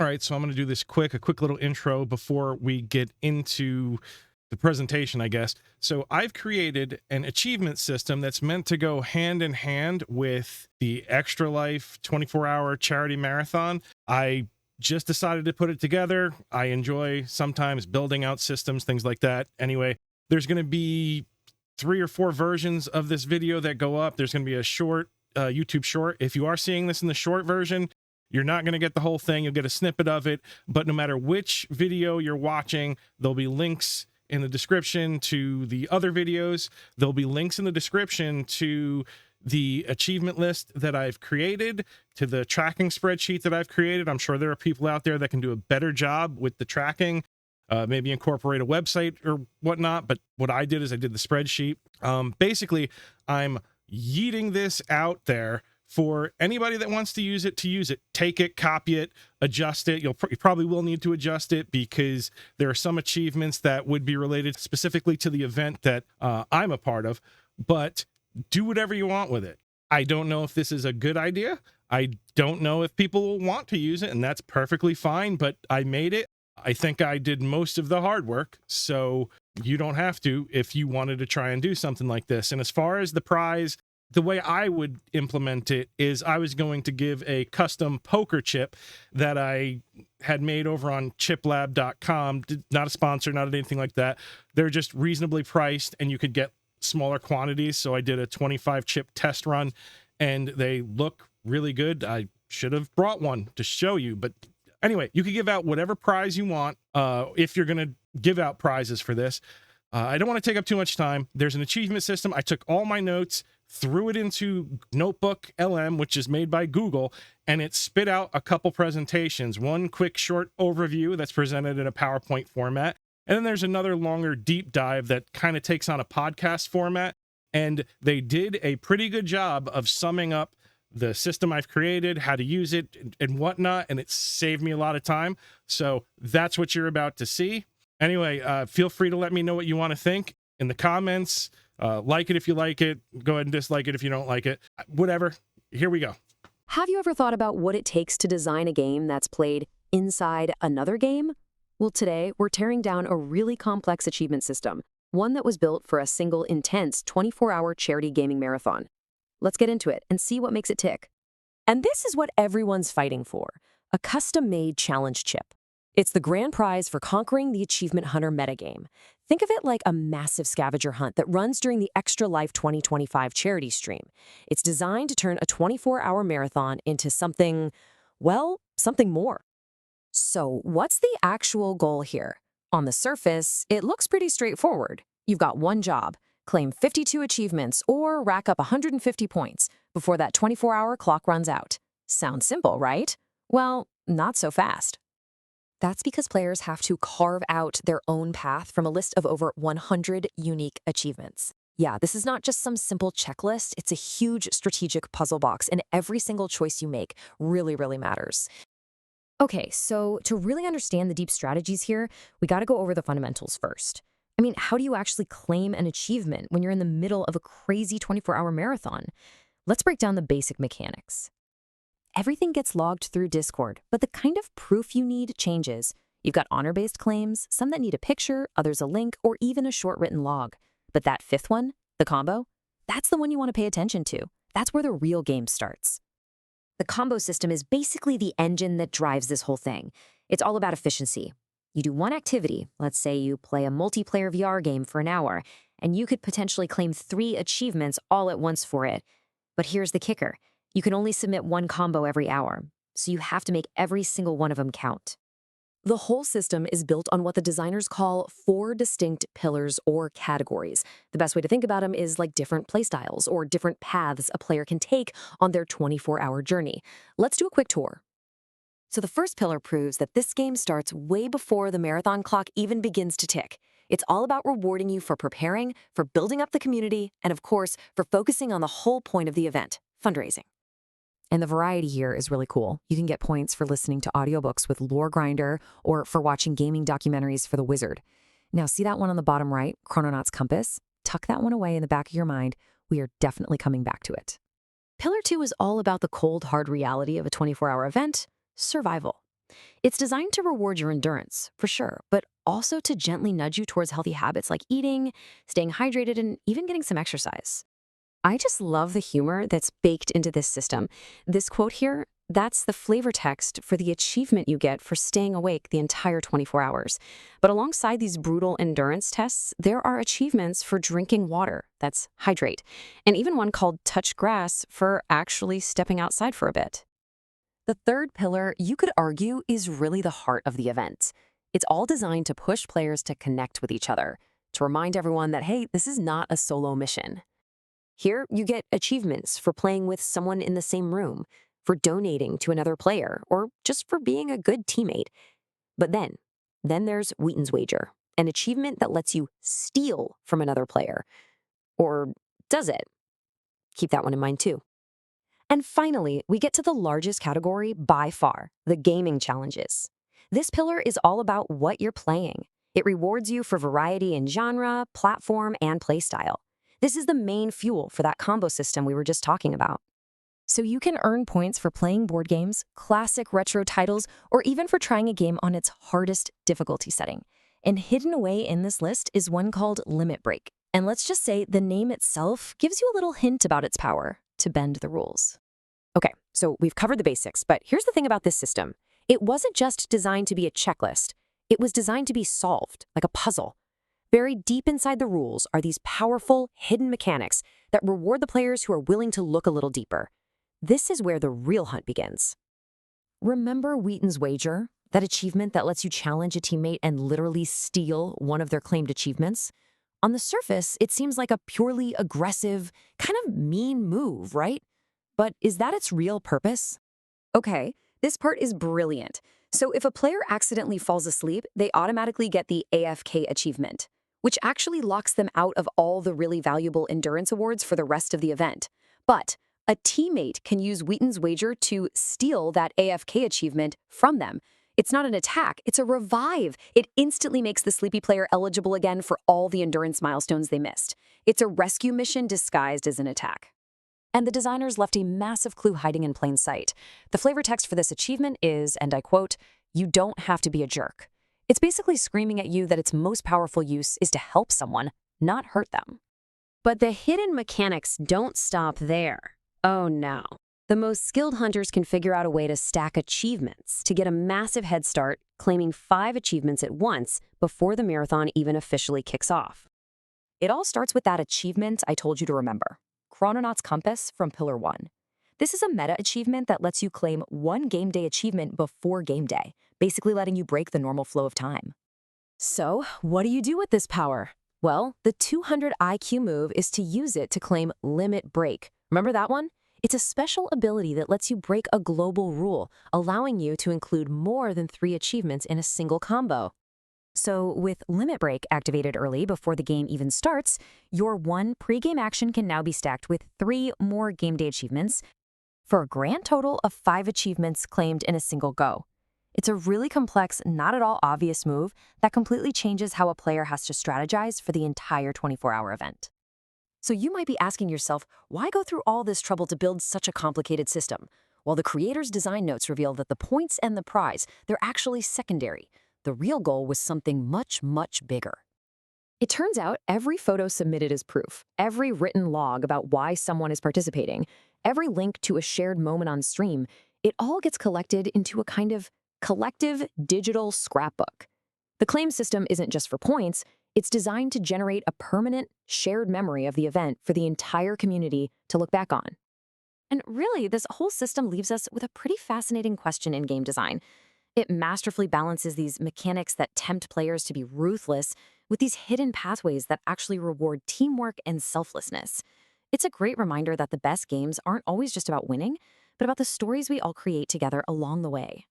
All right, so I'm going to do this a quick little intro before we get into the presentation, I guess. So I've created an achievement system that's meant to go hand in hand with the Extra Life 24-hour charity marathon. I just decided to put it together. I enjoy sometimes building out systems, things like that. Anyway, there's going to be 3 or 4 versions of this video that go up. There's going to be a short YouTube short. If you are seeing this in the short version, you're not going to get the whole thing. You'll get a snippet of it. But no matter which video you're watching, there'll be links in the description to the other videos. There'll be links in the description to the achievement list that I've created, to the tracking spreadsheet that I've created. I'm sure there are people out there that can do a better job with the tracking, maybe incorporate a website or whatnot. But what I did is I did the spreadsheet. Basically, I'm yeeting this out there for anybody that wants to use it. Take it, copy it, adjust it. You probably will need to adjust it because there are some achievements that would be related specifically to the event that I'm a part of, but do whatever you want with it. I don't know if this is a good idea. I don't know if people will want to use it, and that's perfectly fine, but I made it. I think I did most of the hard work, so you don't have to if you wanted to try and do something like this. And as far as the prize, the way I would implement it is I was going to give a custom poker chip that I had made over on chiplab.com. Not a sponsor, not anything like that. They're just reasonably priced and you could get smaller quantities. So I did a 25 chip test run and they look really good. I should have brought one to show you, but anyway, you could give out whatever prize you want if you're going to give out prizes for this. I don't want to take up too much time. There's an achievement system. I took all my notes, threw it into Notebook LM, which is made by Google, and it spit out a couple presentations. One quick short overview that's presented in a PowerPoint format. And then there's another longer deep dive that kind of takes on a podcast format. And they did a pretty good job of summing up the system I've created, how to use it and whatnot. And it saved me a lot of time. So that's what you're about to see. Anyway, feel free to let me know what you want to think in the comments. Like it if you like it. Go ahead and dislike it if you don't like it. Whatever. Here we go. Have you ever thought about what it takes to design a game that's played inside another game? Well, today we're tearing down a really complex achievement system, one that was built for a single intense 24-hour charity gaming marathon. Let's get into it and see what makes it tick. And this is what everyone's fighting for, a custom-made challenge chip. It's the grand prize for conquering the Achievement Hunter metagame. Think of it like a massive scavenger hunt that runs during the Extra Life 2025 charity stream. It's designed to turn a 24-hour marathon into something, well, something more. So what's the actual goal here? On the surface, it looks pretty straightforward. You've got one job: claim 52 achievements or rack up 150 points before that 24-hour clock runs out. Sounds simple, right? Well, not so fast. That's because players have to carve out their own path from a list of over 100 unique achievements. Yeah, this is not just some simple checklist. It's a huge strategic puzzle box, and every single choice you make really, really matters. Okay, so to really understand the deep strategies here, we got to go over the fundamentals first. I mean, how do you actually claim an achievement when you're in the middle of a crazy 24-hour marathon? Let's break down the basic mechanics. Everything gets logged through Discord, but the kind of proof you need changes. You've got honor-based claims, some that need a picture, others a link, or even a short written log. But that fifth one, the combo, that's the one you want to pay attention to. That's where the real game starts. The combo system is basically the engine that drives this whole thing. It's all about efficiency. You do one activity, let's say you play a multiplayer VR game for an hour, and you could potentially claim 3 achievements all at once for it. But here's the kicker. You can only submit one combo every hour, so you have to make every single one of them count. The whole system is built on what the designers call 4 distinct pillars or categories. The best way to think about them is like different playstyles or different paths a player can take on their 24-hour journey. Let's do a quick tour. So the first pillar proves that this game starts way before the marathon clock even begins to tick. It's all about rewarding you for preparing, for building up the community, and of course, for focusing on the whole point of the event, fundraising. And the variety here is really cool. You can get points for listening to audiobooks with Lore Grinder or for watching gaming documentaries for The Wizard. Now, see that one on the bottom right, Chrononaut's Compass? Tuck that one away in the back of your mind. We are definitely coming back to it. Pillar 2 is all about the cold, hard reality of a 24-hour event, survival. It's designed to reward your endurance, for sure, but also to gently nudge you towards healthy habits like eating, staying hydrated, and even getting some exercise. I just love the humor that's baked into this system. This quote here, that's the flavor text for the achievement you get for staying awake the entire 24 hours. But alongside these brutal endurance tests, there are achievements for drinking water, that's hydrate, and even one called touch grass for actually stepping outside for a bit. The third pillar, you could argue, is really the heart of the event. It's all designed to push players to connect with each other, to remind everyone that, hey, this is not a solo mission. Here, you get achievements for playing with someone in the same room, for donating to another player, or just for being a good teammate. But then there's Wheaton's Wager, an achievement that lets you steal from another player. Or does it? Keep that one in mind too. And finally, we get to the largest category by far, the gaming challenges. This pillar is all about what you're playing. It rewards you for variety in genre, platform, and playstyle. This is the main fuel for that combo system we were just talking about. So you can earn points for playing board games, classic retro titles, or even for trying a game on its hardest difficulty setting. And hidden away in this list is one called Limit Break. And let's just say the name itself gives you a little hint about its power to bend the rules. Okay, so we've covered the basics, but here's the thing about this system. It wasn't just designed to be a checklist. It was designed to be solved, like a puzzle. Buried deep inside the rules are these powerful, hidden mechanics that reward the players who are willing to look a little deeper. This is where the real hunt begins. Remember Wheaton's Wager? That achievement that lets you challenge a teammate and literally steal one of their claimed achievements? On the surface, it seems like a purely aggressive, kind of mean move, right? But is that its real purpose? Okay, this part is brilliant. So if a player accidentally falls asleep, they automatically get the AFK achievement, which actually locks them out of all the really valuable endurance awards for the rest of the event. But a teammate can use Wheaton's Wager to steal that AFK achievement from them. It's not an attack, it's a revive. It instantly makes the sleepy player eligible again for all the endurance milestones they missed. It's a rescue mission disguised as an attack. And the designers left a massive clue hiding in plain sight. The flavor text for this achievement is, and I quote, "You don't have to be a jerk." It's basically screaming at you that its most powerful use is to help someone, not hurt them. But the hidden mechanics don't stop there. Oh no. The most skilled hunters can figure out a way to stack achievements to get a massive head start, claiming 5 achievements at once before the marathon even officially kicks off. It all starts with that achievement I told you to remember. Chrononaut's Compass from Pillar 1. This is a meta achievement that lets you claim one game day achievement before game day, basically letting you break the normal flow of time. So, what do you do with this power? Well, the 200 IQ move is to use it to claim Limit Break. Remember that one? It's a special ability that lets you break a global rule, allowing you to include more than 3 achievements in a single combo. So with Limit Break activated early before the game even starts, your one pre-game action can now be stacked with 3 more game day achievements for a grand total of 5 achievements claimed in a single go. It's a really complex, not at all obvious move that completely changes how a player has to strategize for the entire 24-hour event. So you might be asking yourself, why go through all this trouble to build such a complicated system? Well, the creator's design notes reveal that the points and the prize, they're actually secondary. The real goal was something much, much bigger. It turns out every photo submitted is proof, every written log about why someone is participating, every link to a shared moment on stream, it all gets collected into a kind of collective digital scrapbook. The claim system isn't just for points, it's designed to generate a permanent, shared memory of the event for the entire community to look back on. And really, this whole system leaves us with a pretty fascinating question in game design. It masterfully balances these mechanics that tempt players to be ruthless with these hidden pathways that actually reward teamwork and selflessness. It's a great reminder that the best games aren't always just about winning, but about the stories we all create together along the way.